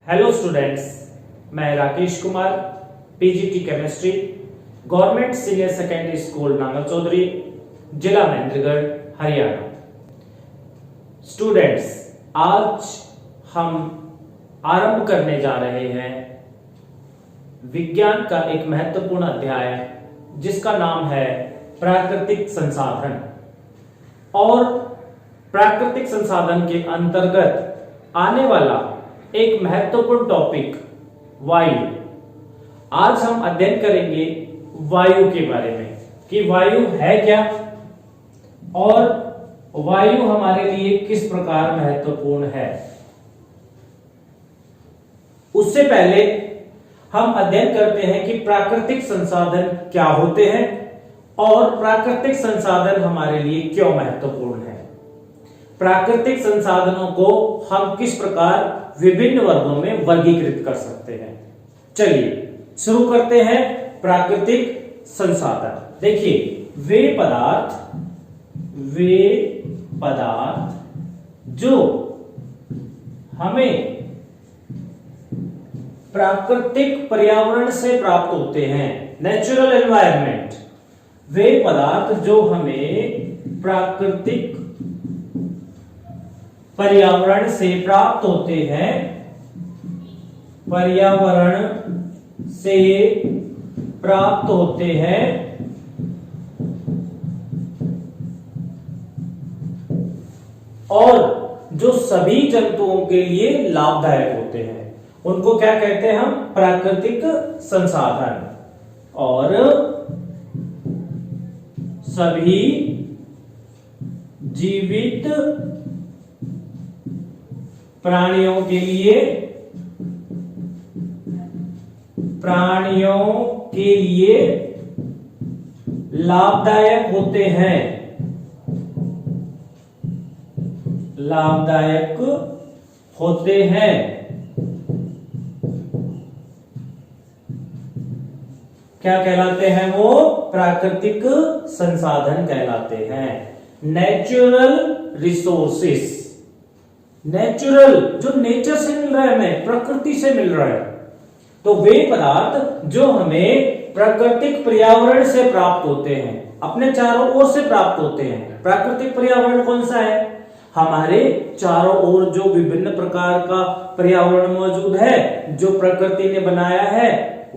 Hello students, मैं Rakesh Kumar, PGT chemistry, government senior secondary school Nangal Chaudhary, जिला Mahendragarh, Haryana. Students, आज हम आरंभ करने जा रहे हैं विज्ञान का एक महत्वपूर्ण अध्याय जिसका नाम है प्राकृतिक संसाधन। और प्राकृतिक संसाधन के अंतर्गत आने वाला एक महत्वपूर्ण टॉपिक वायु। आज हम अध्ययन करेंगे वायु के बारे में कि वायु है क्या और वायु हमारे लिए किस प्रकार महत्वपूर्ण है। उससे पहले हम अध्ययन करते हैं कि प्राकृतिक संसाधन क्या होते हैं और प्राकृतिक संसाधन हमारे लिए क्यों महत्वपूर्ण है। प्राकृतिक संसाधनों को हम किस प्रकार विभिन्न वर्गों में वर्गीकृत कर सकते हैं। चलिए शुरू करते हैं प्राकृतिक संसाधन। देखिए, वे पदार्थ जो हमें प्राकृतिक पर्यावरण से प्राप्त होते हैं, नेचुरल एनवायरनमेंट, वे पदार्थ जो हमें प्राकृतिक पर्यावरण से प्राप्त होते हैं, पर्यावरण से प्राप्त होते हैं और जो सभी जंतुओं के लिए लाभदायक होते हैं, उनको क्या कहते हैं हम? प्राकृतिक संसाधन। और सभी जीवित प्राणियों के लिए लाभदायक होते हैं, क्या कहलाते हैं वो? प्राकृतिक संसाधन कहलाते हैं। नेचुरल रिसोर्सेस, नेचुरल जो नेचर से मिल रहा है, हमें प्रकृति से मिल रहा है, तो वे पदार्थ जो हमें प्राकृतिक पर्यावरण से प्राप्त होते हैं, अपने चारों ओर से प्राप्त होते हैं। प्राकृतिक पर्यावरण कौन सा है? हमारे चारों ओर जो विभिन्न प्रकार का पर्यावरण मौजूद है, जो प्रकृति ने बनाया है,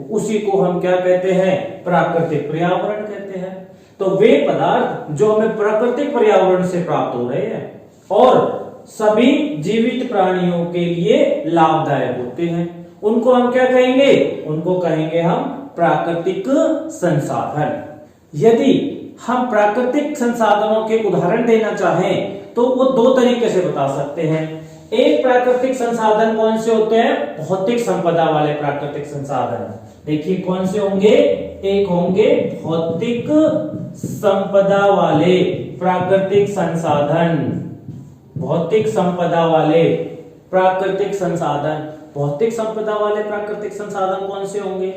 उसी को हम क्या कहते हैं? प्राकृतिक पर्यावरण कहते हैं। तो वे पदार्थ जो हमें प्राकृतिक पर्यावरण से प्राप्त हो रहे हैं और सभी जीवित प्राणियों के लिए लाभदायक होते हैं, उनको हम क्या कहेंगे? उनको कहेंगे हम प्राकृतिक संसाधन। यदि हम प्राकृतिक संसाधनों के उदाहरण देना चाहें तो वो दो तरीके से बता सकते हैं। एक प्राकृतिक संसाधन कौन से होते हैं? भौतिक संपदा वाले प्राकृतिक संसाधन। देखिए कौन से होंगे? एक होंगे भौतिक संपदा वाले प्राकृतिक संसाधन। भौतिक संपदा वाले प्राकृतिक संसाधन। भौतिक संपदा वाले प्राकृतिक संसाधन कौन से होंगे?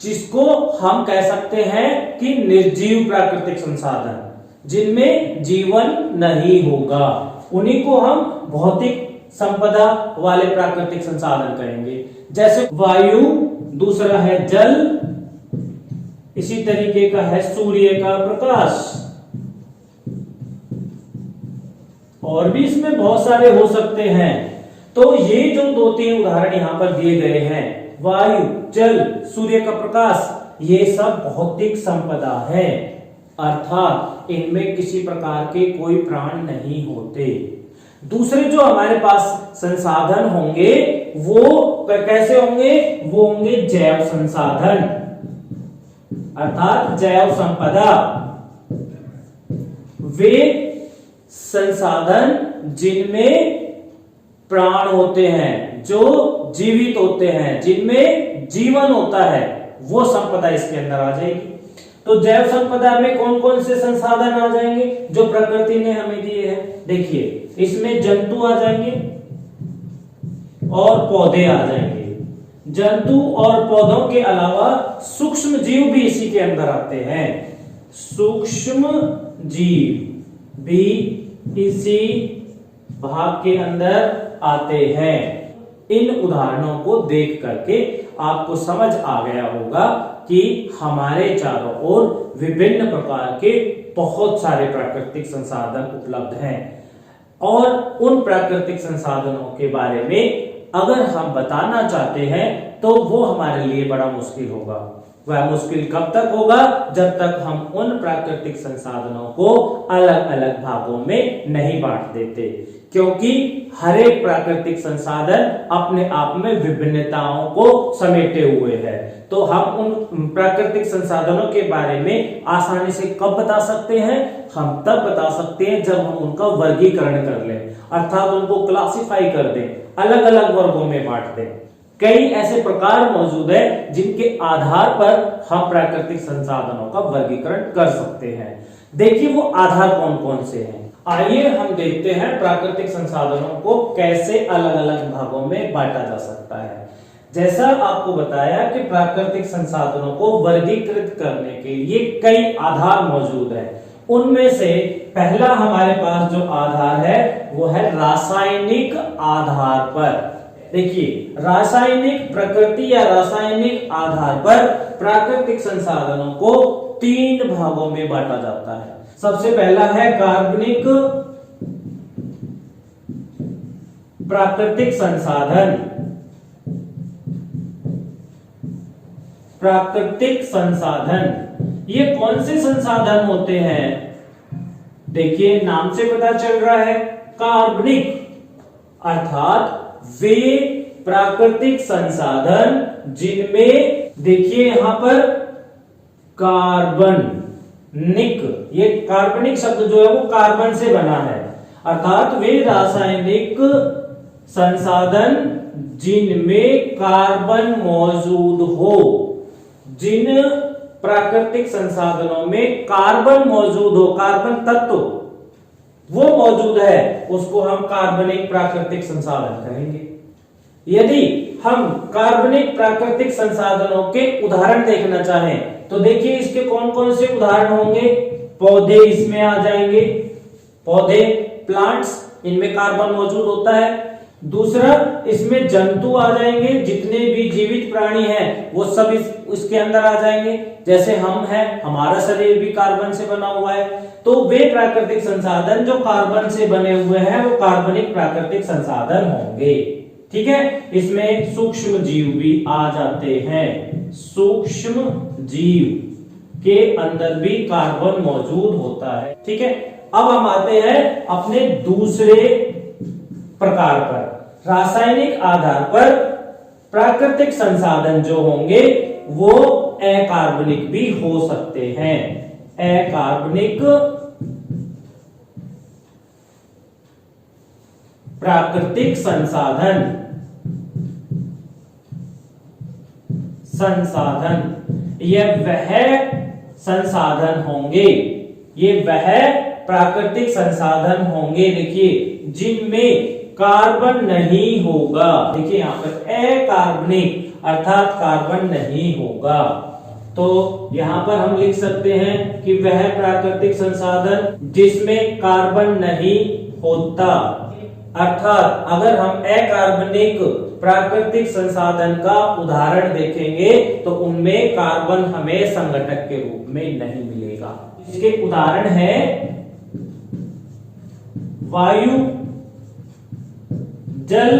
जिसको हम कह सकते हैं कि निर्जीव प्राकृतिक संसाधन, जिनमें जीवन नहीं होगा, उन्हीं को हम भौतिक संपदा वाले प्राकृतिक संसाधन कहेंगे। जैसे वायु, दूसरा है जल, इसी तरीके का है सूर्य का प्रकाश, और भी इसमें बहुत सारे हो सकते हैं। तो ये जो दो तीन उदाहरण यहां पर दिए गए हैं, वायु, जल, सूर्य का प्रकाश, ये सब भौतिक संपदा है, अर्थात इनमें किसी प्रकार के कोई प्राण नहीं होते। दूसरे जो हमारे पास संसाधन होंगे वो कैसे होंगे? वो होंगे जैव संसाधन, अर्थात जैव संपदा। वे संसाधन जिनमें प्राण होते हैं, जो जीवित होते हैं, जिनमें जीवन होता है, वो संपदा इसके अंदर आ जाएगी। तो जैव संपदा में कौन कौन से संसाधन आ जाएंगे जो प्रकृति ने हमें दिए हैं? देखिए, इसमें जंतु आ जाएंगे और पौधे आ जाएंगे। जंतु और पौधों के अलावा सूक्ष्म जीव भी इसी के अंदर आते हैं। सूक्ष्म जीव भी इसी भाग के अंदर आते हैं। इन उदाहरणों को देख करके आपको समझ आ गया होगा कि हमारे चारों ओर विभिन्न प्रकार के बहुत सारे प्राकृतिक संसाधन उपलब्ध हैं और उन प्राकृतिक संसाधनों के बारे में अगर हम बताना चाहते हैं तो वो हमारे लिए बड़ा मुश्किल होगा। वह मुश्किल कब तक होगा? जब तक हम उन प्राकृतिक संसाधनों को अलग अलग भागों में नहीं बांट देते, क्योंकि हर एक प्राकृतिक संसाधन अपने आप में विभिन्नताओं को समेटे हुए है। तो हम उन प्राकृतिक संसाधनों के बारे में आसानी से कब बता सकते हैं? हम तब बता सकते हैं जब हम उनका वर्गीकरण कर लें, अर्थात उनको क्लासिफाई कर दें, अलग अलग वर्गों में बांट दें। कई ऐसे प्रकार मौजूद है जिनके आधार पर हम प्राकृतिक संसाधनों का वर्गीकरण कर सकते हैं। देखिए वो आधार कौन कौन से हैं। आइए हम देखते हैं प्राकृतिक संसाधनों को कैसे अलग अलग भागों में बांटा जा सकता है। जैसा आपको बताया कि प्राकृतिक संसाधनों को वर्गीकृत करने के लिए कई आधार मौजूद है। उनमें से पहला हमारे पास जो आधार है वो है रासायनिक आधार पर। देखिए रासायनिक प्रकृति या रासायनिक आधार पर प्राकृतिक संसाधनों को 3 भागों में बांटा जाता है। सबसे पहला है कार्बनिक प्राकृतिक संसाधन। प्राकृतिक संसाधन ये कौन से संसाधन होते हैं? देखिए नाम से पता चल रहा है कार्बनिक, अर्थात वे प्राकृतिक संसाधन जिनमें देखिए यहां पर कार्बनिक, ये कार्बनिक शब्द जो है वो कार्बन से बना है, अर्थात वे रासायनिक संसाधन जिनमें कार्बन मौजूद हो। जिन प्राकृतिक संसाधनों में कार्बन मौजूद हो, कार्बन तत्व वो मौजूद है, उसको हम कार्बनिक प्राकृतिक संसाधन कहेंगे। यदि हम कार्बनिक प्राकृतिक संसाधनों के उदाहरण देखना चाहें तो देखिए इसके कौन कौन से उदाहरण होंगे। पौधे इसमें आ जाएंगे, पौधे प्लांट्स, इनमें कार्बन मौजूद होता है। दूसरा इसमें जंतु आ जाएंगे, जितने भी जीवित प्राणी हैं वो सब इसके अंदर आ जाएंगे। जैसे हम हैं, हमारा शरीर भी कार्बन से बना हुआ है। तो वे प्राकृतिक संसाधन जो कार्बन से बने हुए हैं वो कार्बनिक प्राकृतिक संसाधन होंगे। ठीक है, इसमें सूक्ष्म जीव भी आ जाते हैं। सूक्ष्म जीव के अंदर भी कार्बन मौजूद होता है। ठीक है, अब हम आते हैं अपने दूसरे प्रकार पर। रासायनिक आधार पर प्राकृतिक संसाधन जो होंगे वो अकार्बनिक भी हो सकते हैं। अकार्बनिक प्राकृतिक संसाधन ये वह संसाधन होंगे, ये वह प्राकृतिक संसाधन होंगे देखिए जिनमें कार्बन नहीं होगा। देखिए यहां पर अकार्बनिक अर्थात कार्बन नहीं होगा। तो यहां पर हम लिख सकते हैं कि वह प्राकृतिक संसाधन जिसमें कार्बन नहीं होता, अर्थात अगर हम अकार्बनिक प्राकृतिक संसाधन का उदाहरण देखेंगे तो उनमें कार्बन हमें संघटक के रूप में नहीं मिलेगा। इसके उदाहरण है वायु, जल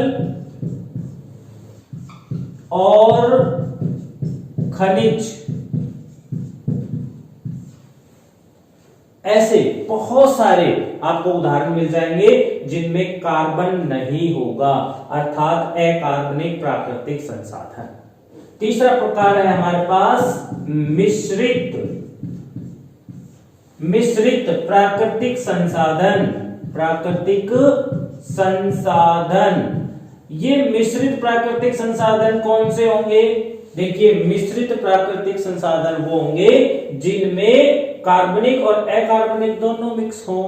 और खनिज। ऐसे बहुत सारे आपको उदाहरण मिल जाएंगे जिनमें कार्बन नहीं होगा, अर्थात अकार्बनिक प्राकृतिक संसाधन। तीसरा प्रकार है हमारे पास मिश्रित प्राकृतिक संसाधन। प्राकृतिक संसाधन, ये मिश्रित प्राकृतिक संसाधन कौन से होंगे? देखिए मिश्रित प्राकृतिक संसाधन वो होंगे जिनमें कार्बनिक और अकार्बनिक दोनों मिक्स हों,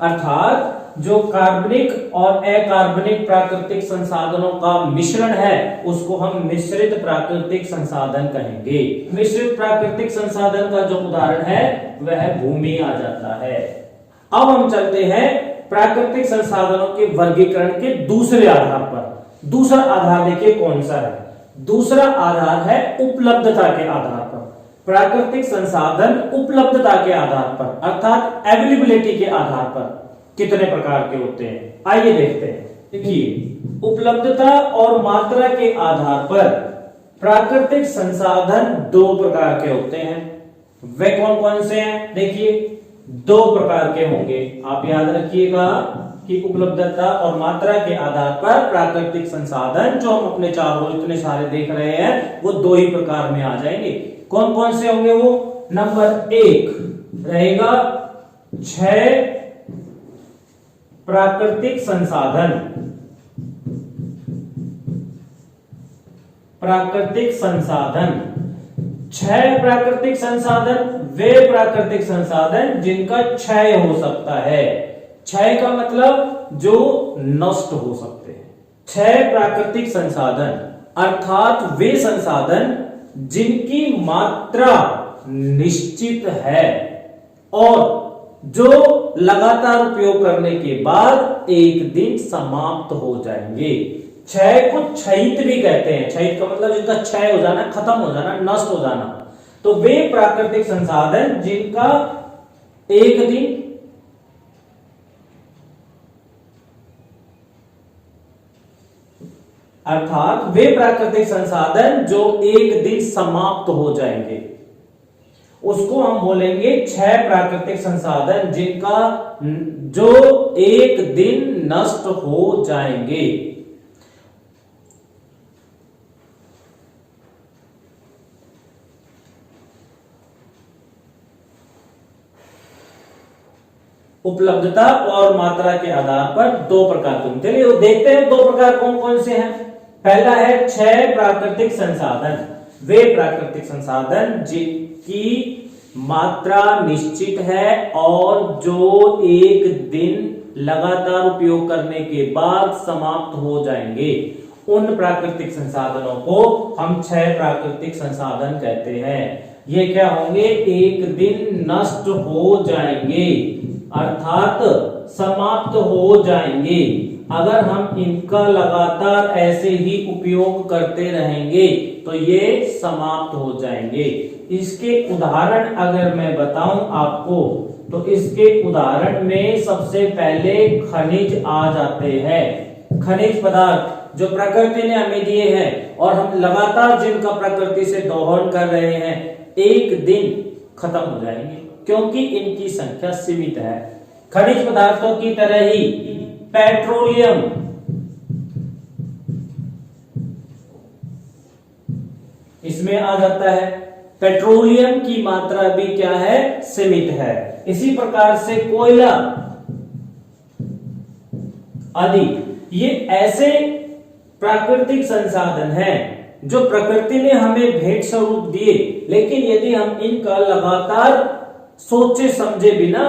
अर्थात जो कार्बनिक और अकार्बनिक प्राकृतिक संसाधनों का मिश्रण है उसको हम मिश्रित प्राकृतिक संसाधन कहेंगे। मिश्रित प्राकृतिक संसाधन का जो उदाहरण है वह भूमि आ जाता है। अब हम चलते हैं प्राकृतिक संसाधनों के वर्गीकरण के दूसरे आधार पर। दूसरा आधार देखिए कौन सा है, दूसरा आधार है उपलब्धता के आधार पर। प्राकृतिक संसाधन उपलब्धता के आधार पर अर्थात अवेलेबिलिटी के आधार पर कितने प्रकार के होते हैं, आइए देखते हैं। देखिए उपलब्धता और मात्रा के आधार पर प्राकृतिक संसाधन दो प्रकार के होते हैं। वे कौन कौन से हैं? देखिए दो प्रकार के होंगे, आप याद रखिएगा कि उपलब्धता और मात्रा के आधार पर प्राकृतिक संसाधन जो हम अपने चारों इतने सारे देख रहे हैं वो दो ही प्रकार में आ जाएंगे। कौन कौन से होंगे वो? नंबर एक रहेगा 6 प्राकृतिक संसाधन। प्राकृतिक संसाधन 6 प्राकृतिक संसाधन, वे प्राकृतिक संसाधन जिनका क्षय हो सकता है। क्षय का मतलब जो नष्ट हो सकते हैं। 6 प्राकृतिक संसाधन अर्थात वे संसाधन जिनकी मात्रा निश्चित है और जो लगातार उपयोग करने के बाद एक दिन समाप्त हो जाएंगे। क्षय को क्षयित भी कहते हैं। क्षयित का मतलब जिनका क्षय हो जाना, खत्म हो जाना, नष्ट हो जाना। तो वे प्राकृतिक संसाधन जिनका एक दिन अर्थात वे प्राकृतिक संसाधन जो एक दिन समाप्त हो जाएंगे उसको हम बोलेंगे 6 प्राकृतिक संसाधन जिनका जो एक दिन नष्ट हो जाएंगे। उपलब्धता और मात्रा के आधार पर दो प्रकार के। चलिए देखते हैं दो प्रकार कौन कौन से हैं। पहला है 6 प्राकृतिक संसाधन, वे प्राकृतिक संसाधन जिनकी मात्रा निश्चित है और जो एक दिन लगातार उपयोग करने के बाद समाप्त हो जाएंगे। उन प्राकृतिक संसाधनों को हम 6 प्राकृतिक संसाधन कहते हैं। ये क्या होंगे? एक दिन नष्ट हो जाएंगे अर्थात समाप्त हो जाएंगे। अगर हम इनका लगातार ऐसे ही उपयोग करते रहेंगे तो ये समाप्त हो जाएंगे। इसके उदाहरण अगर मैं बताऊं आपको तो इसके उदाहरण में सबसे पहले खनिज आ जाते हैं। खनिज पदार्थ जो प्रकृति ने हमें दिए हैं और हम लगातार जिनका प्रकृति से दोहन कर रहे हैं, एक दिन खत्म हो जाएंगे क्योंकि इनकी संख्या सीमित है। खनिज पदार्थों की तरह ही पेट्रोलियम इसमें आ जाता है। पेट्रोलियम की मात्रा भी क्या है? सीमित है। इसी प्रकार से कोयला आदि ये ऐसे प्राकृतिक संसाधन हैं जो प्रकृति ने हमें भेंट स्वरूप दिए, लेकिन यदि हम इनका लगातार सोचे समझे बिना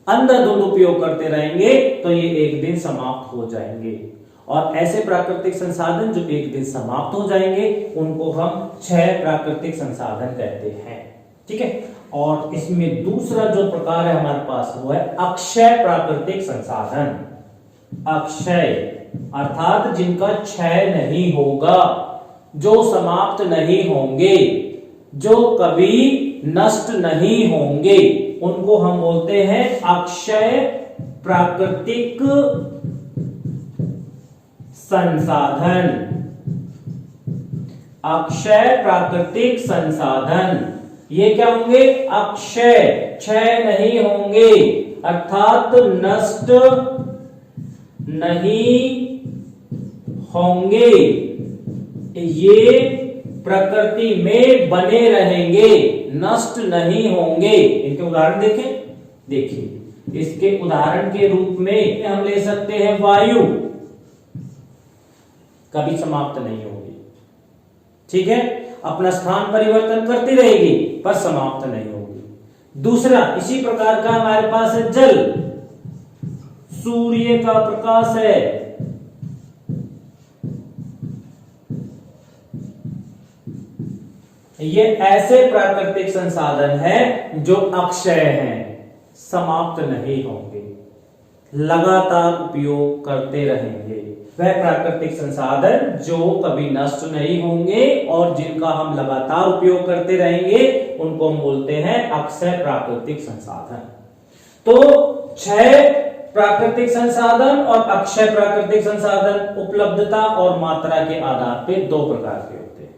अंधाधुंध उपयोग करते रहेंगे तो ये एक दिन समाप्त हो जाएंगे। और ऐसे प्राकृतिक संसाधन जो एक दिन समाप्त हो जाएंगे उनको हम 6 प्राकृतिक संसाधन कहते हैं। ठीक है। और इसमें दूसरा जो प्रकार है हमारे पास वो है अक्षय प्राकृतिक संसाधन। अक्षय अर्थात जिनका क्षय नहीं होगा, जो समाप्त नहीं होंगे, जो कभी नष्ट नहीं होंगे, उनको हम बोलते हैं अक्षय प्राकृतिक संसाधन। अक्षय प्राकृतिक संसाधन ये क्या होंगे? अक्षय, क्षय नहीं होंगे अर्थात नष्ट नहीं होंगे, ये प्रकृति में बने रहेंगे, नष्ट नहीं होंगे। इनके उदाहरण देखें। देखिए इसके उदाहरण के रूप में हम ले सकते हैं वायु, कभी समाप्त नहीं होगी। ठीक है, अपना स्थान परिवर्तन करती रहेगी पर समाप्त नहीं होगी। दूसरा इसी प्रकार का हमारे पास है जल। सूर्य का प्रकाश है, ये ऐसे प्राकृतिक संसाधन हैं जो अक्षय हैं, समाप्त नहीं होंगे। लगातार उपयोग करते रहेंगे। वह प्राकृतिक संसाधन जो कभी नष्ट नहीं होंगे और जिनका हम लगातार उपयोग करते रहेंगे उनको हम बोलते हैं अक्षय प्राकृतिक संसाधन। तो 6 प्राकृतिक संसाधन और अक्षय प्राकृतिक संसाधन उपलब्धता और मात्रा के आधार पे 2 प्रकार के होते हैं।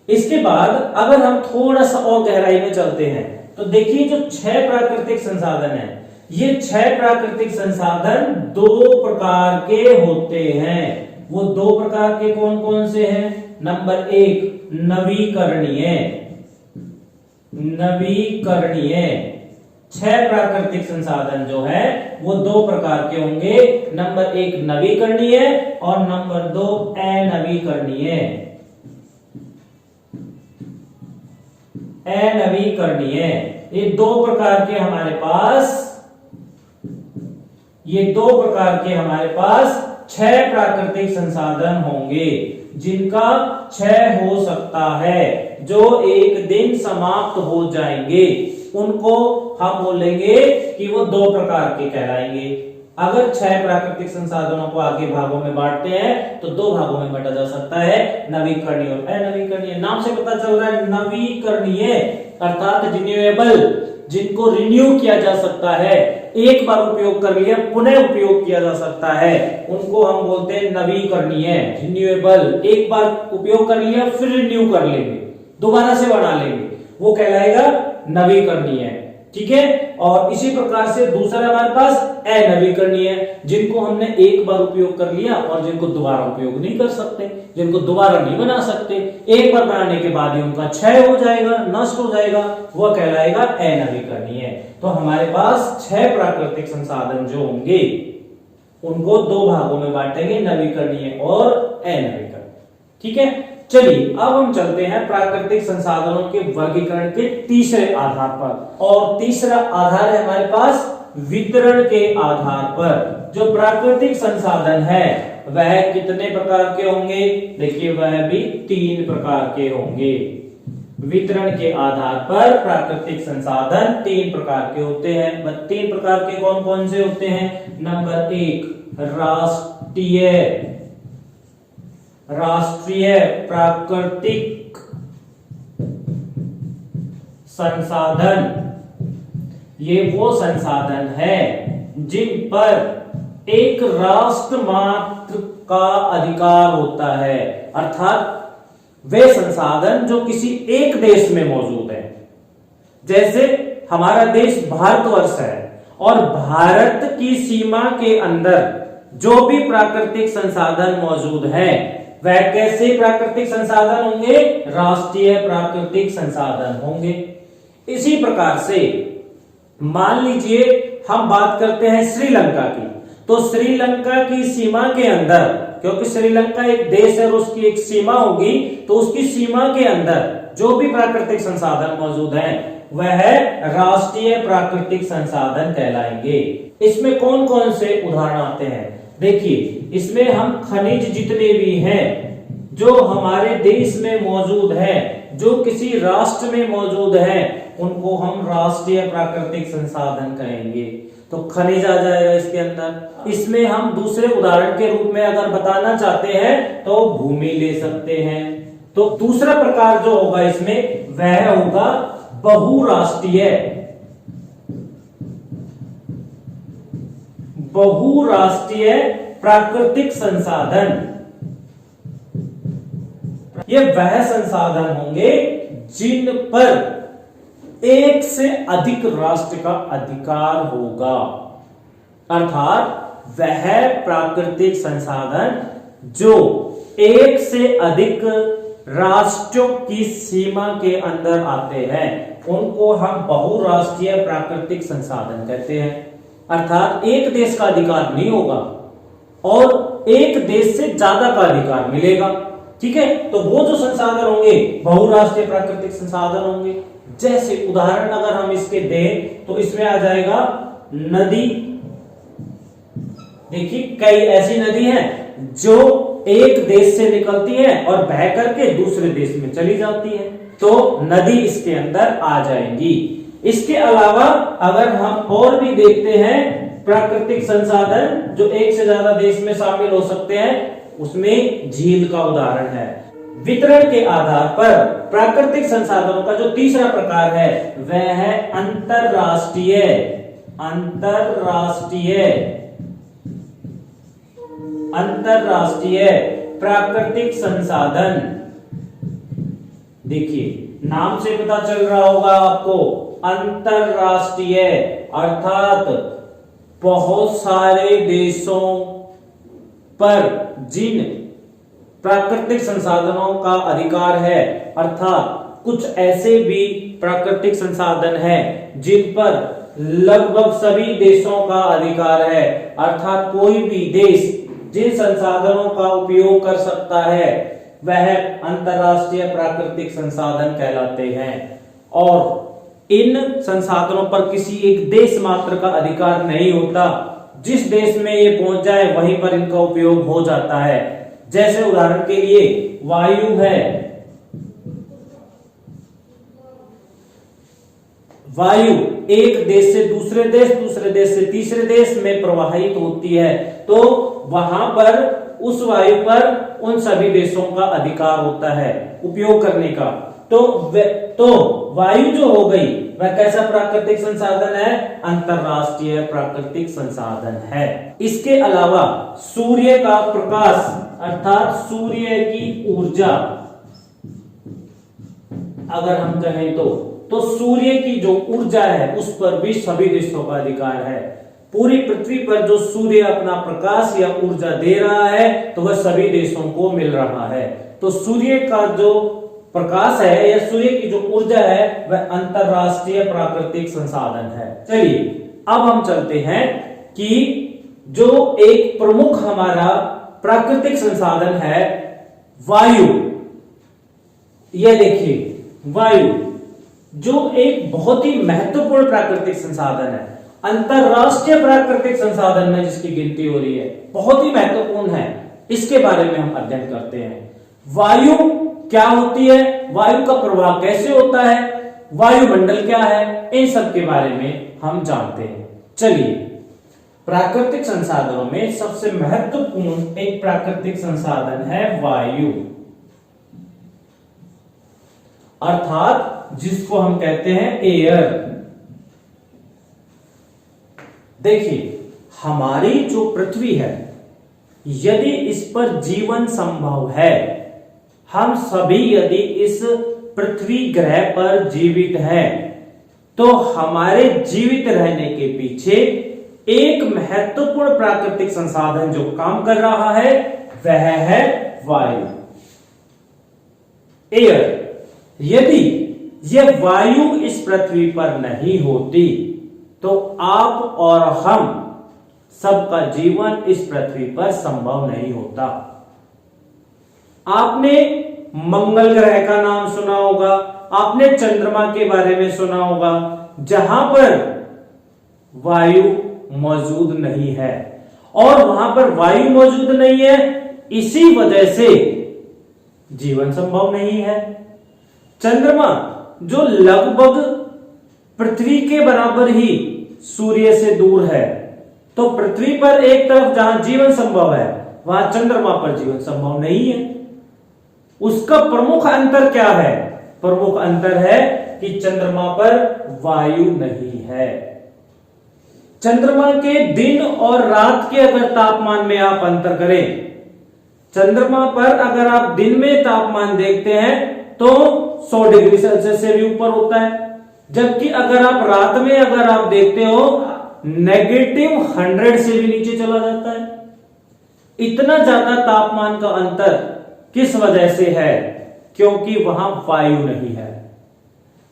इसके बाद अगर हम थोड़ा सा और गहराई में चलते हैं तो देखिए जो 6 प्राकृतिक संसाधन है, ये 6 प्राकृतिक संसाधन 2 प्रकार के होते हैं। वो 2 प्रकार के कौन कौन से हैं? नंबर 1 नवीकरणीय। नवीकरणीय 6 प्राकृतिक संसाधन जो है वो 2 प्रकार के होंगे। नंबर 1 नवीकरणीय और नंबर 2 अनवीकरणीय। अनवीकरणीय ये 2 प्रकार के हमारे पास 6 प्राकृतिक संसाधन होंगे जिनका क्षय हो सकता है, जो एक दिन समाप्त हो जाएंगे। उनको हम बोलेंगे कि वो 2 प्रकार के कहलाएंगे। अगर 6 प्राकृतिक संसाधनों को आगे भागों में बांटते हैं तो 2 भागों में बांटा जा सकता है, नवीकरणीय और अनवीकरणीय। नाम से पता चल रहा है नवीकरणीय अर्थात रिन्यूएबल, जिनको रिन्यू किया जा सकता है, एक बार उपयोग कर लिया पुनः उपयोग किया जा सकता है, उनको हम बोलते हैं नवीकरणीय। रिन्यूएबल एक बार उपयोग कर लिया फिर रिन्यू कर लेंगे, दोबारा से बना लेंगे, वो कहलाएगा नवीकरणीय। ठीक है। और इसी प्रकार से दूसरा हमारे पास अनवीकरणीय, जिनको हमने एक बार उपयोग कर लिया और जिनको दोबारा उपयोग नहीं कर सकते, जिनको दोबारा नहीं बना सकते, एक बार बनाने के बाद ही उनका क्षय हो जाएगा, नष्ट हो जाएगा, वह कहलाएगा अनवीकरणीय। तो हमारे पास 6 प्राकृतिक संसाधन जो होंगे उनको 2 भागों में बांटेंगे, नवीकरणीय और अनवीकरणीय। ठीक है। चलिए अब हम चलते हैं प्राकृतिक संसाधनों के वर्गीकरण के तीसरे आधार पर, और तीसरा आधार है हमारे पास वितरण के आधार पर। जो प्राकृतिक संसाधन है वह कितने प्रकार के होंगे? देखिए वह भी 3 प्रकार के होंगे। वितरण के आधार पर प्राकृतिक संसाधन 3 प्रकार के होते हैं। 3 प्रकार के कौन कौन से होते हैं? नंबर 1 राष्ट्रीय प्राकृतिक संसाधन। ये वो संसाधन है जिन पर एक राष्ट्र मात्र का अधिकार होता है, अर्थात वे संसाधन जो किसी एक देश में मौजूद है। जैसे हमारा देश भारतवर्ष है और भारत की सीमा के अंदर जो भी प्राकृतिक संसाधन मौजूद है वह कैसे प्राकृतिक संसाधन होंगे? राष्ट्रीय प्राकृतिक संसाधन होंगे। इसी प्रकार से मान लीजिए हम बात करते हैं श्रीलंका की, तो श्रीलंका की सीमा के अंदर, क्योंकि श्रीलंका एक देश है और उसकी एक सीमा होगी, तो उसकी सीमा के अंदर जो भी प्राकृतिक संसाधन मौजूद हैं वह राष्ट्रीय प्राकृतिक संसाधन कहलाएंगे। इसमें कौन कौन से उदाहरण आते हैं? देखिए इसमें हम खनिज जितने भी हैं जो हमारे देश में मौजूद है, जो किसी राष्ट्र में मौजूद है, उनको हम राष्ट्रीय प्राकृतिक संसाधन कहेंगे। तो खनिज आ जाएगा इसके अंदर। इसमें हम दूसरे उदाहरण के रूप में अगर बताना चाहते हैं तो भूमि ले सकते हैं। तो दूसरा प्रकार जो होगा इसमें वह होगा बहुराष्ट्रीय प्राकृतिक संसाधन। ये वह संसाधन होंगे जिन पर एक से अधिक राष्ट्र का अधिकार होगा, अर्थात वह प्राकृतिक संसाधन जो एक से अधिक राष्ट्रों की सीमा के अंदर आते हैं उनको हम बहुराष्ट्रीय प्राकृतिक संसाधन कहते हैं। अर्थात एक देश का अधिकार नहीं होगा और एक देश से ज्यादा का अधिकार मिलेगा। ठीक है। तो वो जो संसाधन होंगे बहुराष्ट्रीय प्राकृतिक संसाधन होंगे। जैसे उदाहरण अगर हम इसके दें तो इसमें आ जाएगा नदी। देखिए कई ऐसी नदी हैं जो एक देश से निकलती है और बह करके दूसरे देश में चली जाती है, तो नदी इसके अंदर आ जाएंगी। इसके अलावा अगर हम और भी देखते हैं प्राकृतिक संसाधन जो एक से ज्यादा देश में शामिल हो सकते हैं, उसमें झील का उदाहरण है। वितरण के आधार पर प्राकृतिक संसाधनों का जो तीसरा प्रकार है वह है अंतरराष्ट्रीय प्राकृतिक संसाधन। देखिए नाम से पता चल रहा होगा आपको, अंतरराष्ट्रीय अर्थात बहुत सारे देशों पर जिन प्राकृतिक संसाधनों का अधिकार है, अर्थात कुछ ऐसे भी प्राकृतिक संसाधन हैं जिन पर लगभग सभी देशों का अधिकार है, अर्थात कोई भी देश जिन संसाधनों का उपयोग कर सकता है वह अंतरराष्ट्रीय प्राकृतिक संसाधन कहलाते हैं। और इन संसाधनों पर किसी एक देश मात्र का अधिकार नहीं होता, जिस देश में ये पहुंच जाए वहीं पर इनका उपयोग हो जाता है। जैसे उदाहरण के लिए वायु है, वायु एक देश से दूसरे देश से तीसरे देश में प्रवाहित होती है, तो वहां पर उस वायु पर उन सभी देशों का अधिकार होता है उपयोग करने का। तो वायु जो हो गई वह कैसा प्राकृतिक संसाधन है? अंतरराष्ट्रीय प्राकृतिक संसाधन है। इसके अलावा सूर्य का प्रकाश अर्थात सूर्य की ऊर्जा अगर हम कहें तो सूर्य की जो ऊर्जा है उस पर भी सभी देशों का अधिकार है। पूरी पृथ्वी पर जो सूर्य अपना प्रकाश या ऊर्जा दे रहा है तो वह सभी देशों को मिल रहा है। तो सूर्य का जो प्रकाश है या सूर्य की जो ऊर्जा है वह अंतरराष्ट्रीय प्राकृतिक संसाधन है। चलिए अब हम चलते हैं कि जो एक प्रमुख हमारा प्राकृतिक संसाधन है वायु। यह देखिए वायु जो एक बहुत ही महत्वपूर्ण प्राकृतिक संसाधन है, अंतरराष्ट्रीय प्राकृतिक संसाधन में जिसकी गिनती हो रही है, बहुत ही महत्वपूर्ण है। इसके बारे में हम अध्ययन करते हैं। वायु क्या होती है, वायु का प्रवाह कैसे होता है, वायुमंडल क्या है, इन सब के बारे में हम जानते हैं। चलिए प्राकृतिक संसाधनों में सबसे महत्वपूर्ण एक प्राकृतिक संसाधन है वायु, अर्थात जिसको हम कहते हैं एयर। देखिए हमारी जो पृथ्वी है, यदि इस पर जीवन संभव है, हम सभी यदि इस पृथ्वी ग्रह पर जीवित हैं, तो हमारे जीवित रहने के पीछे एक महत्वपूर्ण प्राकृतिक संसाधन जो काम कर रहा है वह है वायु, एयर। यदि यह वायु इस पृथ्वी पर नहीं होती तो आप और हम सबका जीवन इस पृथ्वी पर संभव नहीं होता। आपने मंगल ग्रह का नाम सुना होगा, आपने चंद्रमा के बारे में सुना होगा, जहां पर वायु मौजूद नहीं है। और वहां पर वायु मौजूद नहीं है, इसी वजह से जीवन संभव नहीं है। चंद्रमा जो लगभग पृथ्वी के बराबर ही सूर्य से दूर है, तो पृथ्वी पर एक तरफ जहां जीवन संभव है वहां चंद्रमा पर जीवन संभव नहीं है। उसका प्रमुख अंतर क्या है? प्रमुख अंतर है कि चंद्रमा पर वायु नहीं है। चंद्रमा के दिन और रात के अगर तापमान में आप अंतर करें, चंद्रमा पर अगर आप दिन में तापमान देखते हैं तो 100 डिग्री सेल्सियस से भी ऊपर होता है, जबकि अगर आप रात में अगर आप देखते हो -100 से भी नीचे चला जाता है। इतना ज्यादा तापमान का अंतर किस वजह से है? क्योंकि वहां वायु नहीं है।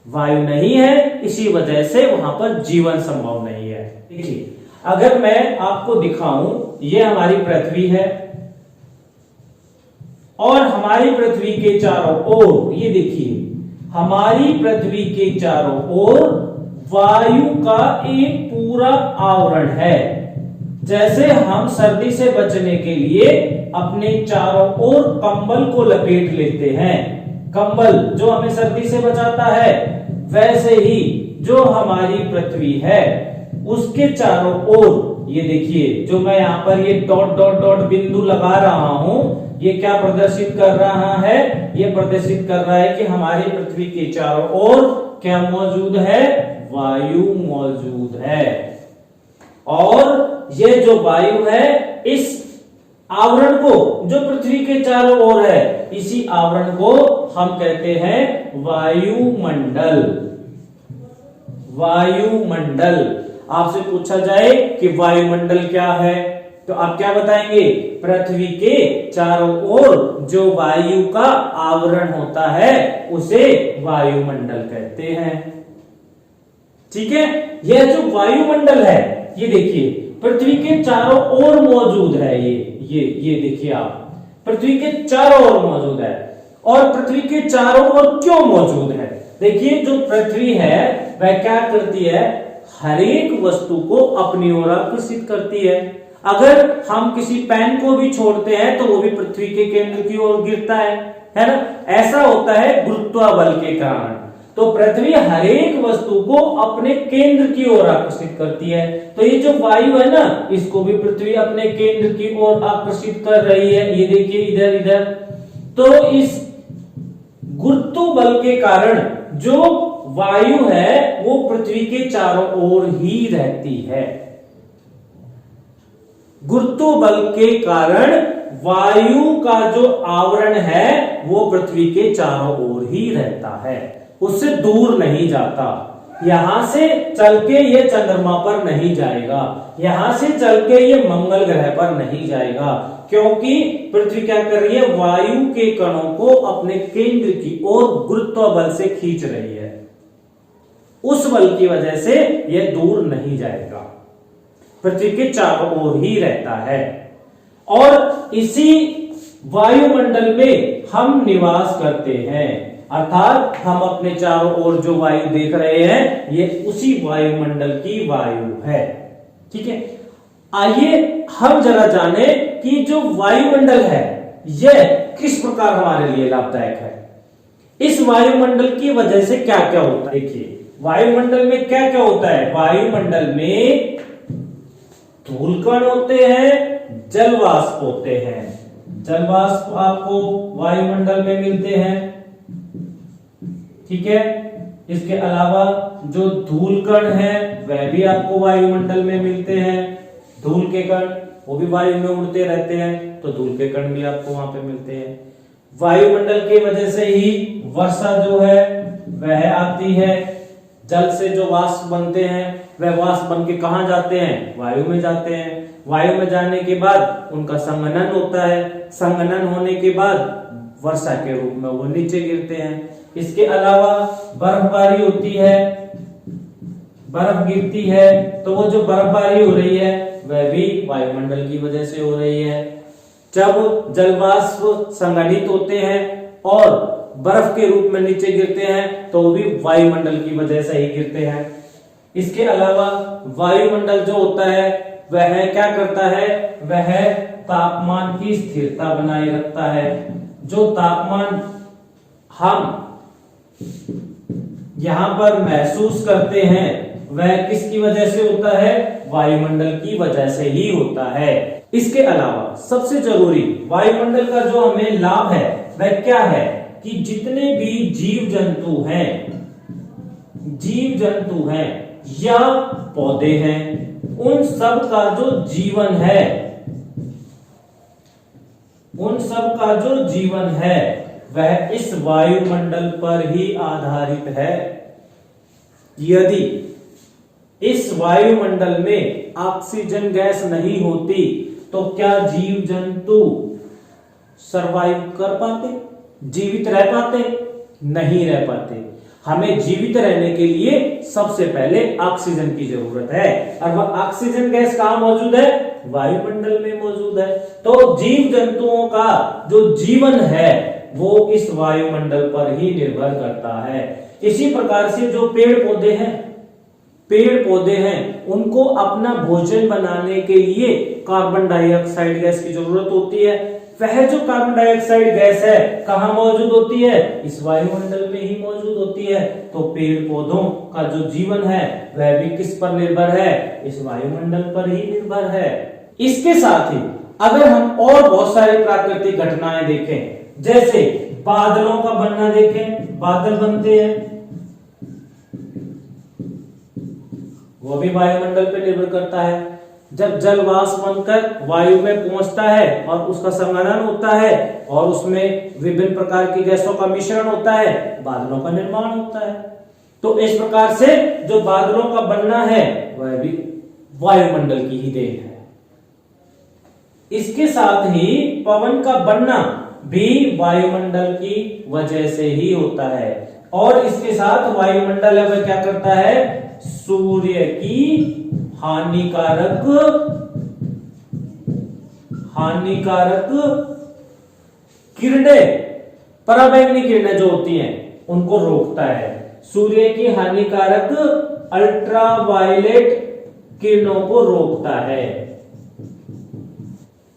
वायु नहीं है, इसी वजह से वहां पर जीवन संभव नहीं है। देखिए अगर मैं आपको दिखाऊं, ये हमारी पृथ्वी है और हमारी पृथ्वी के चारों ओर, ये देखिए हमारी पृथ्वी के चारों ओर वायु का एक पूरा आवरण है। जैसे हम सर्दी से बचने के लिए अपने चारों ओर कंबल को लपेट लेते हैं, कंबल जो हमें सर्दी से बचाता है, वैसे ही जो हमारी पृथ्वी है उसके चारों ओर ये देखिए, जो मैं यहाँ पर ये डॉट डॉट डॉट बिंदु लगा रहा हूं, ये क्या प्रदर्शित कर रहा है? ये प्रदर्शित कर रहा है कि हमारी पृथ्वी के चारों ओर क्या मौजूद है? वायु मौजूद है। और ये जो वायु है, इस आवरण को, जो पृथ्वी के चारों ओर है, इसी आवरण को हम कहते हैं वायुमंडल। वायुमंडल। आपसे पूछा जाए कि वायुमंडल क्या है, तो आप क्या बताएंगे? पृथ्वी के चारों ओर जो वायु का आवरण होता है उसे वायुमंडल कहते हैं। ठीक है। यह जो वायुमंडल है, ये देखिए पृथ्वी के चारों ओर मौजूद है। ये देखिए आप, पृथ्वी के चारों ओर मौजूद है। और पृथ्वी के चारों ओर क्यों मौजूद है? देखिए, जो पृथ्वी है वह क्या करती है? हर एक वस्तु को अपनी ओर आकर्षित करती है। अगर हम किसी पेन को भी छोड़ते हैं तो वो भी पृथ्वी के केंद्र की ओर गिरता है ना? ऐसा होता है गुरुत्वाबल के कारण। तो पृथ्वी हर एक वस्तु को अपने केंद्र की ओर आकर्षित करती है। तो ये जो वायु है ना, इसको भी पृथ्वी अपने केंद्र की ओर आकर्षित कर रही है। ये देखिए इधर इधर। तो इस गुरुत्व बल के कारण जो वायु है वो पृथ्वी के चारों ओर ही रहती है। गुरुत्व बल के कारण वायु का जो आवरण है वो पृथ्वी के चारों ओर ही रहता है, उससे दूर नहीं जाता। यहां से चल के ये चंद्रमा पर नहीं जाएगा, यहां से चल के ये मंगल ग्रह पर नहीं जाएगा, क्योंकि पृथ्वी क्या कर रही है? वायु के कणों को अपने केंद्र की ओर गुरुत्व बल से खींच रही है। उस बल की वजह से यह दूर नहीं जाएगा, पृथ्वी के चारों ओर ही रहता है। और इसी वायुमंडल में हम निवास करते हैं, अर्थात हम अपने चारों ओर जो वायु देख रहे हैं ये उसी वायुमंडल की वायु है। ठीक है। आइए हम जरा जाने कि जो वायुमंडल है यह किस प्रकार हमारे लिए लाभदायक है। इस वायुमंडल की वजह से क्या क्या होता है? देखिए वायुमंडल में क्या क्या होता है। वायुमंडल में धूलकण होते हैं, जलवाष्प होते हैं। जलवाष्प आपको वायुमंडल में मिलते हैं। ठीक है। इसके अलावा जो धूलकण है वह भी आपको वायुमंडल में मिलते हैं। धूल के कण वो भी वायु में उड़ते रहते हैं, तो धूल के कण भी आपको वहां पे मिलते हैं। वायुमंडल की वजह से ही वर्षा जो है वह आती है। जल से जो वाष्प बनते हैं वह वाष्प बन के कहां जाते हैं? वायु में जाते हैं। वायु में जाने के बाद उनका संघनन होता है। संघनन होने के बाद वर्षा के रूप में वो नीचे गिरते हैं। इसके अलावा बर्फबारी होती है, बर्फ गिरती है, तो वो जो बर्फबारी हो रही है वह भी वायुमंडल की वजह से हो रही है। जब जलवाष्प संघनित होते हैं और बर्फ के रूप में नीचे गिरते हैं तो वो भी वायुमंडल की वजह से ही गिरते हैं। इसके अलावा वायुमंडल जो होता है वह क्या करता है? वह तापमान की स्थिरता बनाए रखता है। जो तापमान हम यहां पर महसूस करते हैं वह किसकी वजह से होता है? वायुमंडल की वजह से ही होता है। इसके अलावा सबसे जरूरी वायुमंडल का जो हमें लाभ है वह क्या है कि जितने भी जीव जंतु हैं या पौधे हैं, उन सब का जो जीवन है वह इस वायुमंडल पर ही आधारित है। यदि इस वायुमंडल में ऑक्सीजन गैस नहीं होती तो क्या जीव जंतु सरवाइव कर पाते? जीवित रह पाते? नहीं रह पाते। हमें जीवित रहने के लिए सबसे पहले ऑक्सीजन की जरूरत है, और वह ऑक्सीजन गैस कहां मौजूद है? वायुमंडल में मौजूद है। तो जीव जंतुओं का जो जीवन है वो इस वायुमंडल पर ही निर्भर करता है। इसी प्रकार से जो पेड़ पौधे हैं उनको अपना भोजन बनाने के लिए कार्बन डाइऑक्साइड गैस की जरूरत होती है। वह जो कार्बन डाइऑक्साइड गैस है कहाँ मौजूद होती है? इस वायुमंडल में ही मौजूद होती है। तो पेड़ पौधों का जो जीवन है वह भी किस पर निर्भर है? इस वायुमंडल पर ही निर्भर है। इसके साथ ही अगर हम और बहुत सारी प्राकृतिक घटनाएं देखें, जैसे बादलों का बनना देखें, बादल बनते हैं वो भी वायुमंडल पर निर्भर करता है। जब जल वाष्प बनकर वायु में पहुंचता है और उसका संघनन होता है और उसमें विभिन्न प्रकार की गैसों का मिश्रण होता है, बादलों का निर्माण होता है। तो इस प्रकार से जो बादलों का बनना है वह भी वायुमंडल की ही देन है। इसके साथ ही पवन का बनना भी वायुमंडल की वजह से ही होता है। और इसके साथ वायुमंडल है वह क्या करता है? सूर्य की हानिकारक किरणें, पराबैंगनी किरणें जो होती हैं उनको रोकता है। सूर्य की हानिकारक अल्ट्रावायलेट किरणों को रोकता है,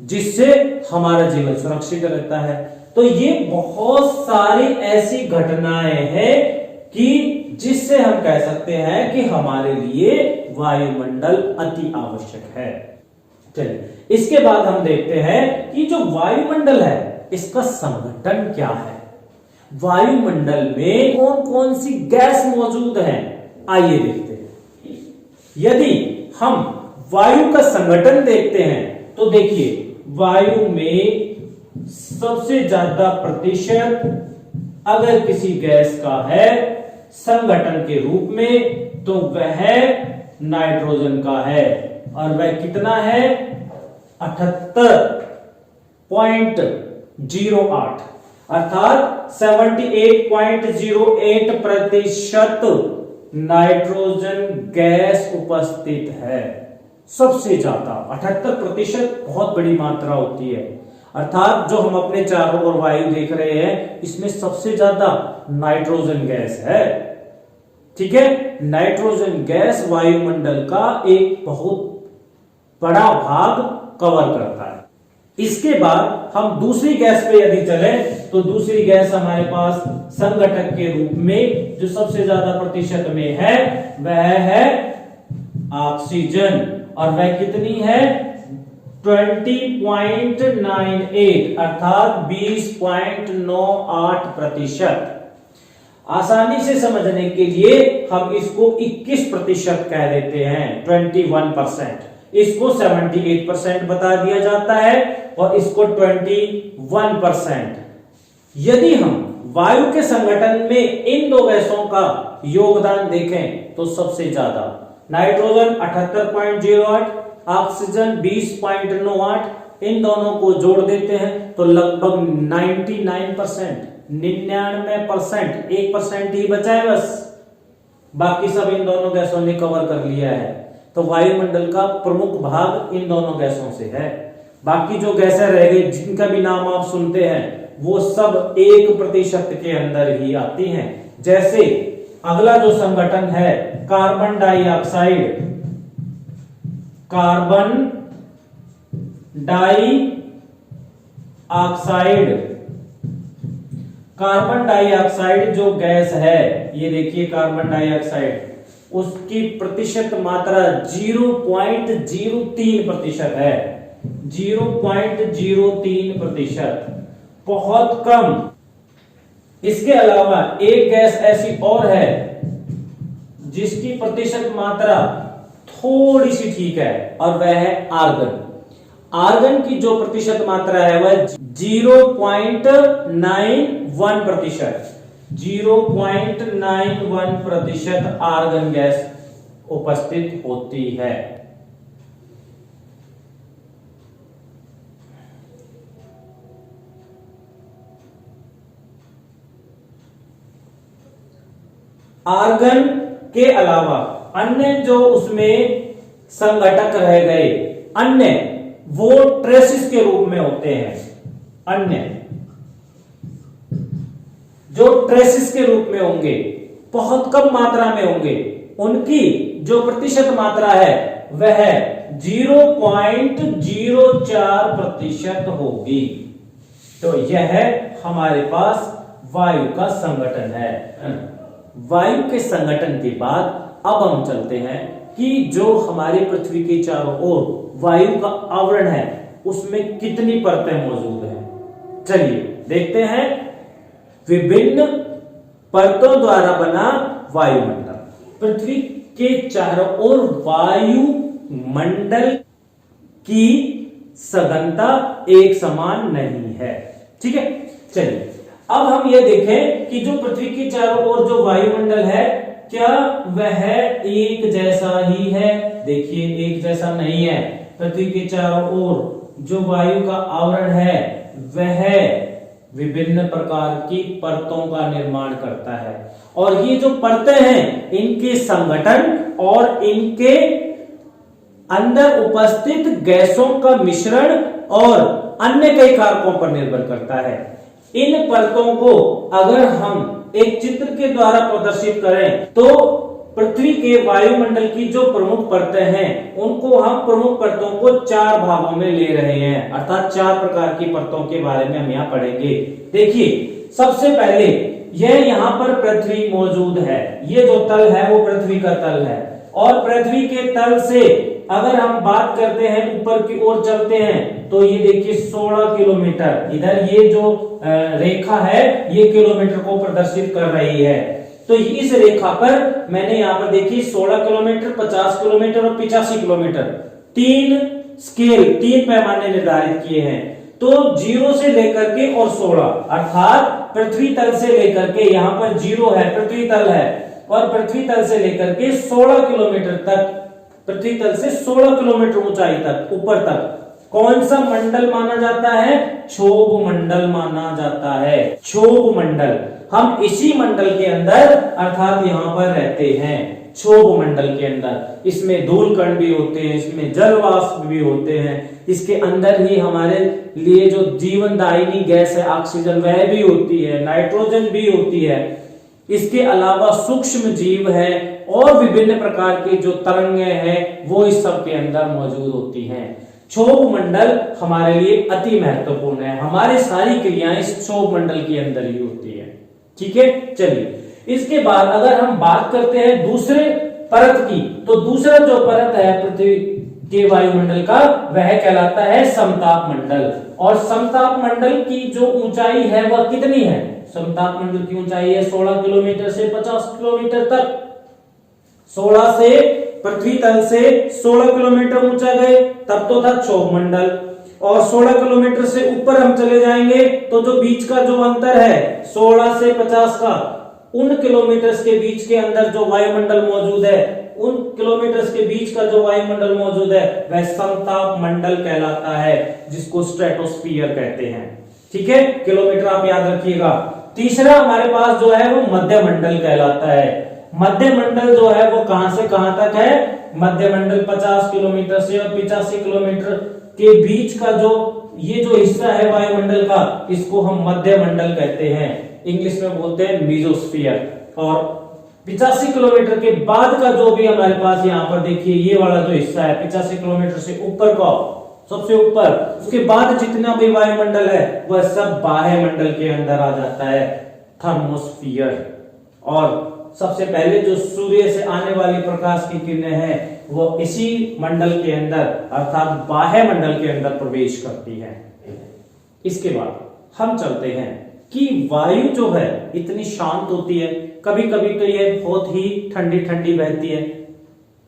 जिससे हमारा जीवन सुरक्षित रहता है। तो ये बहुत सारी ऐसी घटनाएं हैं कि जिससे हम कह सकते हैं कि हमारे लिए वायुमंडल अति आवश्यक है। चलिए इसके बाद हम देखते हैं कि जो वायुमंडल है इसका संगठन क्या है। वायुमंडल में कौन कौन सी गैस मौजूद है, आइए देखते हैं। यदि हम वायु का संगठन देखते हैं तो देखिए वायु में सबसे ज्यादा प्रतिशत अगर किसी गैस का है संगठन के रूप में तो वह नाइट्रोजन का है, और वह कितना है? 78.08 अर्थात 78.08% नाइट्रोजन गैस उपस्थित है। सबसे ज्यादा 78% बहुत बड़ी मात्रा होती है। अर्थात जो हम अपने चारों ओर वायु देख रहे हैं इसमें सबसे ज्यादा नाइट्रोजन गैस है। ठीक है, नाइट्रोजन गैस वायुमंडल का एक बहुत बड़ा भाग कवर करता है। इसके बाद हम दूसरी गैस पे यदि चले तो दूसरी गैस हमारे पास संगठक के रूप में जो सबसे ज्यादा प्रतिशत में है वह है ऑक्सीजन, और वह कितनी है? 20.98 अर्थात 20.98%। आसानी से समझने के लिए हम इसको 21% कह देते हैं, 21%। इसको 78% बता दिया जाता है और इसको 21%। यदि हम वायु के संगठन में इन दो गैसों का योगदान देखें तो सबसे ज्यादा नाइट्रोजन 78.08, ऑक्सीजन 20.98, इन दोनों को जोड़ देते हैं तो लगभग 99%, 99%, 1% ही बचा है बस, बाकी सब इन दोनों गैसों ने कवर कर लिया है। तो वायुमंडल का प्रमुख भाग इन दोनों गैसों से है। बाकी जो गैसें रह गई जिनका भी नाम आप सुनते हैं वो सब 1% के अंदर ही आती हैं। जैसे अगला जो संगठन है carbon dioxide, carbon dioxide, carbon dioxide जो गैस है, ये देखिए कार्बन डाइऑक्साइड, उसकी प्रतिशत मात्रा 0.03% है, 0.03%, बहुत कम। इसके अलावा एक गैस ऐसी और है जिसकी प्रतिशत मात्रा थोड़ी सी ठीक है और वह है आर्गन। आर्गन की जो प्रतिशत मात्रा है वह 0.91%, 0.91% आर्गन गैस उपस्थित होती है। आर्गन के अलावा अन्य जो उसमें संघटक रह गए, अन्य वो ट्रेसिस के रूप में होते हैं। अन्य जो ट्रेसिस के रूप में होंगे, बहुत कम मात्रा में होंगे, उनकी जो प्रतिशत मात्रा है वह 0.04% होगी। तो यह है हमारे पास वायु का संगठन है। वायु के संगठन के बाद अब हम चलते हैं कि जो हमारी पृथ्वी के चारों ओर वायु का आवरण है उसमें कितनी परतें मौजूद हैं। चलिए देखते हैं। विभिन्न परतों द्वारा बना वायुमंडल। पृथ्वी के चारों ओर वायुमंडल की सघनता एक समान नहीं है। ठीक है, चलिए अब हम ये देखें कि जो पृथ्वी के चारों ओर जो वायुमंडल है क्या वह एक जैसा ही है। देखिए एक जैसा नहीं है। पृथ्वी के चारों ओर जो वायु का आवरण है वह विभिन्न प्रकार की परतों का निर्माण करता है और ये जो परतें हैं इनके संगठन और इनके अंदर उपस्थित गैसों का मिश्रण और अन्य कई कारकों पर निर्भर करता है। इन परतों को अगर हम एक चित्र के द्वारा प्रदर्शित करें तो पृथ्वी के वायुमंडल की जो प्रमुख परतें हैं उनको हम प्रमुख परतों को 4 भागों में ले रहे हैं, अर्थात 4 प्रकार की परतों के बारे में हम यहाँ पढ़ेंगे। देखिए सबसे पहले यह यहाँ पर पृथ्वी मौजूद है। ये जो तल है वो पृथ्वी का तल है और पृथ्वी के तल से अगर हम बात करते हैं ऊपर की ओर चलते हैं तो ये देखिए 16 किलोमीटर, इधर ये जो रेखा है ये किलोमीटर को प्रदर्शित कर रही है। तो इस रेखा पर मैंने यहाँ पर देखिए 16 किलोमीटर, 50 किलोमीटर और 85 किलोमीटर 3 स्केल 3 पैमाने निर्धारित किए हैं। तो 0 से लेकर के और 16 अर्थात पृथ्वी तल से लेकर के यहाँ पर 0 है, पृथ्वी तल है और पृथ्वी तल से लेकर के 16 किलोमीटर तक, पृथ्वी तल से 16 किलोमीटर ऊंचाई तक ऊपर तक कौन सा मंडल माना जाता है? क्षोभ मंडल माना जाता है। क्षोभ मंडल, हम इसी मंडल के अंदर अर्थात यहाँ पर रहते हैं क्षोभ मंडल के अंदर। इसमें धूलकण भी होते हैं, इसमें जलवाष्प भी होते हैं, इसके अंदर ही हमारे लिए जो जीवनदायिनी गैस है ऑक्सीजन वह भी होती है, नाइट्रोजन भी होती है। इसके अलावा सूक्ष्म जीव है और विभिन्न प्रकार की जो तरंगें हैं वो इस सब के अंदर मौजूद होती हैं। क्षोभ मंडल हमारे लिए अति महत्वपूर्ण है। हमारी सारी क्रियाएं इस क्षोभ मंडल के अंदर ही होती है। ठीक है, चलिए इसके बाद अगर हम बात करते हैं दूसरे परत की, तो दूसरा जो परत है पृथ्वी के वायुमंडल का वह कहलाता है समताप मंडल। और समताप मंडल की जो ऊंचाई है वह कितनी है? समताप मंडल की ऊंचाई है 16 किलोमीटर से 50 किलोमीटर तक। 16 से पृथ्वी तल से 16 किलोमीटर ऊंचा गए तब तो था क्षोभ मंडल, और 16 किलोमीटर से ऊपर हम चले जाएंगे तो जो बीच का जो अंतर है 16 से 50 का, उन किलोमीटर्स के बीच के अंदर जो वायुमंडल मौजूद है, उन किलोमीटर्स के बीच का जो वायुमंडल मौजूद है वह समताप मंडल कहलाता है, जिसको स्ट्रेटोस्फीयर कहते हैं। ठीक है, किलोमीटर आप याद रखिएगा। तीसरा हमारे पास जो है वो मध्य मंडल कहलाता है। मध्य मंडल जो है वो कहां से कहां तक है? मध्य मंडल 50 किलोमीटर से और 85 किलोमीटर के बीच का जो ये जो हिस्सा है वायुमंडल का, इसको हम मध्य मंडल कहते हैं, इंग्लिश में बोलते हैं मीजोस्फीयर। और 85 किलोमीटर के बाद का जो भी हमारे पास यहाँ पर देखिए ये वाला जो हिस्सा है 85 किलोमीटर से ऊपर का, सबसे ऊपर, उसके बाद जितना भी वायुमंडल है वह सब बाह्य मंडल के अंदर आ जाता है, थर्मोस्फीयर। और सबसे पहले जो सूर्य से आने वाली प्रकाश की किरणें हैं वो इसी मंडल के अंदर अर्थात बाह्य मंडल के अंदर प्रवेश करती है। इसके बाद हम चलते हैं कि वायु जो है इतनी शांत होती है, कभी कभी तो ये बहुत ही ठंडी ठंडी बहती है,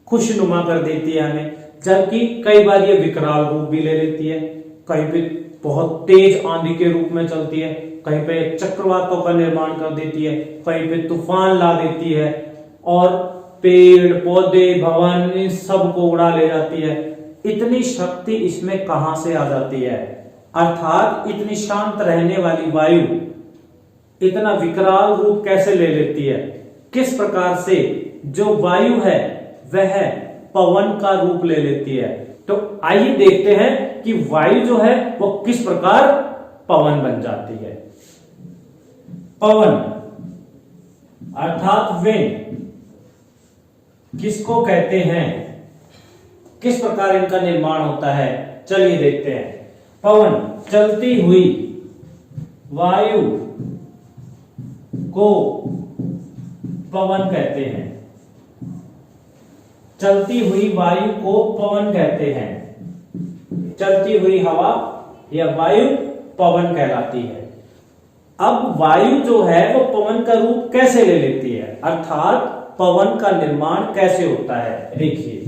खुशनुमा कर देती है हमें, जबकि कई बार ये विकराल रूप भी ले लेती है। कहीं पे बहुत तेज आंधी के रूप में चलती है, कहीं पे चक्रवातों का निर्माण कर देती है, कहीं पे तूफान ला देती है और पेड़ पौधे भवन इन सब को उड़ा ले जाती है। इतनी शक्ति इसमें कहां से आ जाती है? अर्थात इतनी शांत रहने वाली वायु इतना विकराल रूप कैसे ले लेती है? किस प्रकार से जो वायु है वह पवन का रूप ले लेती है? तो आइए देखते हैं कि वायु जो है वो किस प्रकार पवन बन जाती है। पवन अर्थात विंड किसको कहते हैं? किस प्रकार इनका निर्माण होता है? चलिए देखते हैं। पवन चलती हुई वायु को पवन कहते हैं। चलती हुई वायु को पवन कहते हैं। चलती हुई हवा या वायु पवन कहलाती है। अब वायु जो है वो पवन का रूप कैसे ले लेती है, अर्थात पवन का निर्माण कैसे होता है। देखिए,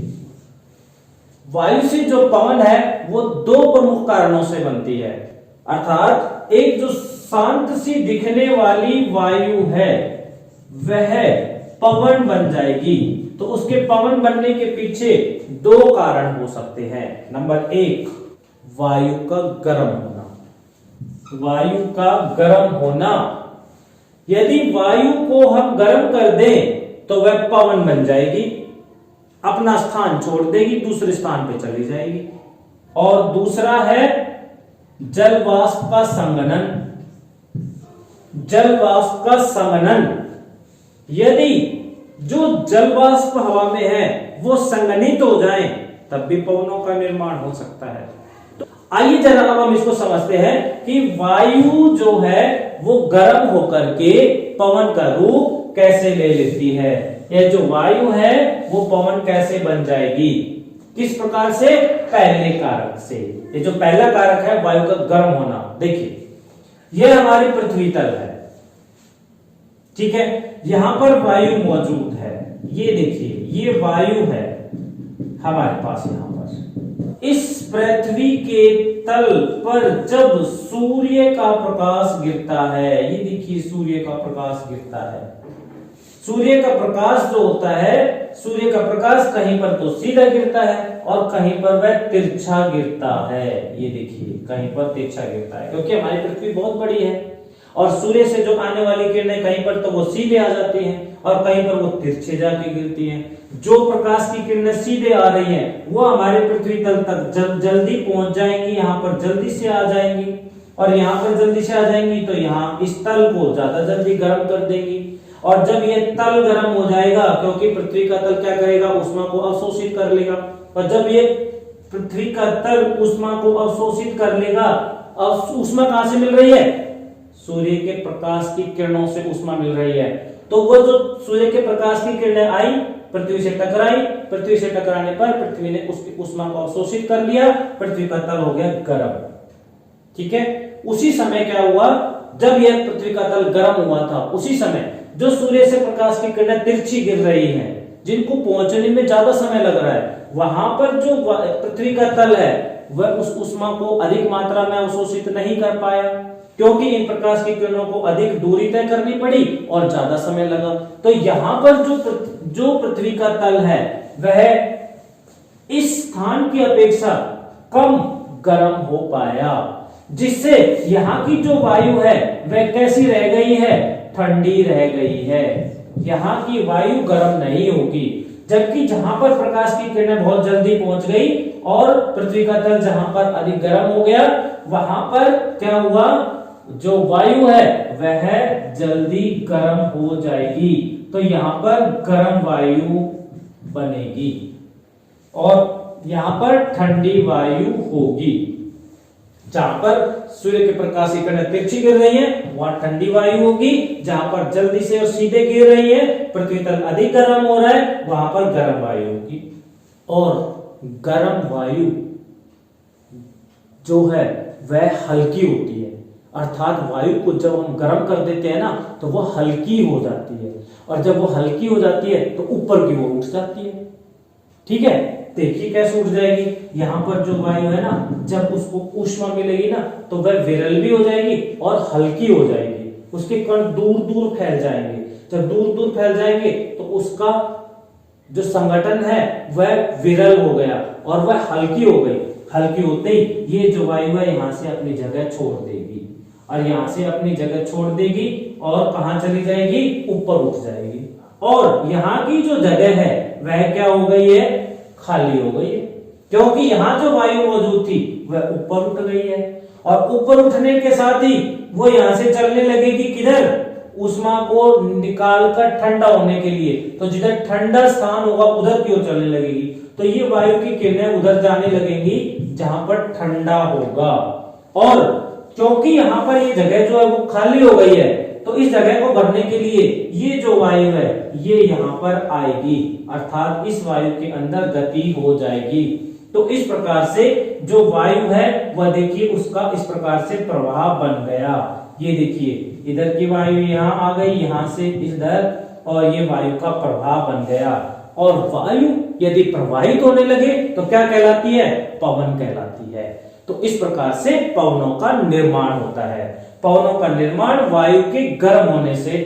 वायु से जो पवन है वो दो प्रमुख कारणों से बनती है। अर्थात एक जो शांत सी दिखने वाली वायु है वह पवन बन जाएगी। तो उसके पवन बनने के पीछे दो कारण हो सकते हैं। नंबर एक, वायु का गर्म होना। वायु का गर्म होना, यदि वायु को हम गर्म कर दें तो वह पवन बन जाएगी, अपना स्थान छोड़ देगी, दूसरे स्थान पे चली जाएगी। और दूसरा है जल वाष्प का संघनन। जल वाष्प का संघनन, यदि जो जल वाष्प हवा में है वो संघनित हो जाए तब भी पवनों का निर्माण हो सकता है। तो आइए जरा अब हम इसको समझते हैं कि वायु जो है वो गर्म होकर के पवन का रूप कैसे ले लेती है। यह जो वायु है वो पवन कैसे बन जाएगी, किस प्रकार से, पहले कारक से। ये जो पहला कारक है वायु का गर्म होना, देखिए यह हमारी पृथ्वी तल है, ठीक है, यहां पर वायु मौजूद है। ये देखिए ये वायु है हमारे पास यहां पर। इस पृथ्वी के तल पर जब सूर्य का प्रकाश गिरता है, ये देखिए सूर्य का प्रकाश गिरता है। सूर्य का प्रकाश जो होता है, सूर्य का प्रकाश कहीं पर तो सीधा गिरता है और कहीं पर वह तिरछा गिरता है। ये देखिए कहीं पर तिरछा गिरता है, क्योंकि हमारी पृथ्वी बहुत बड़ी है और सूर्य से जो आने वाली किरणें कहीं पर तो वो सीधे आ जाती हैं और कहीं पर वो तिरछे जाके गिरती हैं। जो प्रकाश की किरणें सीधे आ रही हैं वो हमारे पृथ्वी तल तक जल्दी पहुंच जाएंगी, यहाँ पर जल्दी से आ जाएंगी, और यहाँ पर जल्दी से आ जाएंगी तो यहाँ इस तल को ज्यादा जल्दी गर्म कर देंगी। और जब ये तल गर्म हो जाएगा, क्योंकि पृथ्वी का तल क्या करेगा, उष्मा को अवशोषित कर लेगा, और जब ये पृथ्वी का तल उष्मा को अवशोषित कर लेगा, उष्मा कहां से मिल रही है, सूर्य के प्रकाश की किरणों से उष्मा मिल रही है। तो वो जो सूर्य के प्रकाश की किरणें आई, पृथ्वी से टकराई, पृथ्वी से टकराने पर पृथ्वी ने उसकी उष्मा को अवशोषित कर लिया, पृथ्वी का तल हो गया गर्म, ठीक है। उसी समय क्या हुआ, जब यह पृथ्वी का तल गर्म हुआ था, उसी समय जो सूर्य से प्रकाश की किरणें तिरछी गिर रही हैं, जिनको पहुंचने में ज्यादा समय लग रहा है, वहां पर जो पृथ्वी का तल है वह उस उष्मा को अधिक मात्रा में अवशोषित नहीं कर पाया, क्योंकि इन प्रकाश की किरणों को अधिक दूरी तय करनी पड़ी और ज्यादा समय लगा। तो यहां पर जो पृथ्वी का तल है वह इस स्थान की अपेक्षा कम गर्म हो पाया, जिससे यहाँ की जो वायु है वह कैसी रह गई है, ठंडी रह गई है। यहाँ की वायु गर्म नहीं होगी, जबकि जहां पर प्रकाश की किरणें बहुत जल्दी पहुंच गई और पृथ्वी का तल जहां पर अधिक गर्म हो गया, वहां पर क्या हुआ, जो वायु है वह जल्दी गर्म हो जाएगी। तो यहां पर गर्म वायु बनेगी और यहां पर ठंडी वायु होगी। जहां पर सूर्य के प्रकाश की किरणें तिरछी गिर रही है वहां ठंडी वायु होगी, जहां पर जल्दी से और सीधे गिर रही है, पृथ्वी तल अधिक गर्म हो रहा है, वहां पर गर्म वायु होगी। और गर्म वायु जो है वह हल्की होती है, अर्थात वायु को जब हम गर्म कर देते हैं ना तो वह हल्की हो जाती है, और जब वो हल्की हो जाती है तो ऊपर की ओर उठ जाती है, ठीक है। देखिए कैसे उठ जाएगी, यहाँ पर जो वायु है ना, जब उसको ऊष्मा मिलेगी ना तो वह विरल भी हो जाएगी और हल्की हो जाएगी, उसके कण दूर दूर फैल जाएंगे। जब दूर दूर फैल जाएंगे तो उसका जो संगठन है वह विरल हो गया और वह हल्की हो गई। हल्की होते ही ये जो वायु है यहाँ से अपनी जगह छोड़ देगी, और यहाँ से अपनी जगह छोड़ देगी और कहाँ चली जाएगी, ऊपर उठ जाएगी। और यहाँ की जो जगह है वह क्या हो गई है, खाली हो गई है, क्योंकि यहाँ जो वायु मौजूद थी वह ऊपर उठ गई है, और ऊपर उठने के साथ ही वो यहाँ से चलने लगेगी किधर, उष्मा को निकालकर ठंडा होने के लिए। तो जिधर ठंडा स्थान होगा उधर की ओर चलने लगेगी, तो ये वायु की किरणें उधर जाने लगेंगी जहां पर ठंडा होगा। और क्योंकि यहाँ पर ये जगह जो है वो खाली हो गई है, तो इस जगह को भरने के लिए ये जो वायु है ये यहाँ पर आएगी, अर्थात इस वायु के अंदर गति हो जाएगी। तो इस प्रकार से जो वायु है वह देखिए उसका इस प्रकार से प्रवाह बन गया। ये देखिए इधर की वायु यहाँ आ गई, यहाँ से इधर, और ये वायु का प्रवाह बन गया। और वायु यदि प्रवाहित होने लगे तो क्या कहलाती है? पवन कहलाती है। तो इस प्रकार से पवनों का निर्माण होता है। पवनों का निर्माण वायु के गर्म होने से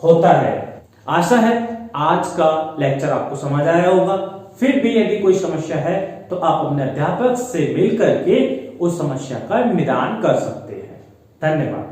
होता है। आशा है आज का लेक्चर आपको समझ आया होगा। फिर भी यदि कोई समस्या है तो आप अपने अध्यापक से मिल करके उस समस्या का निदान कर सकते हैं। धन्यवाद।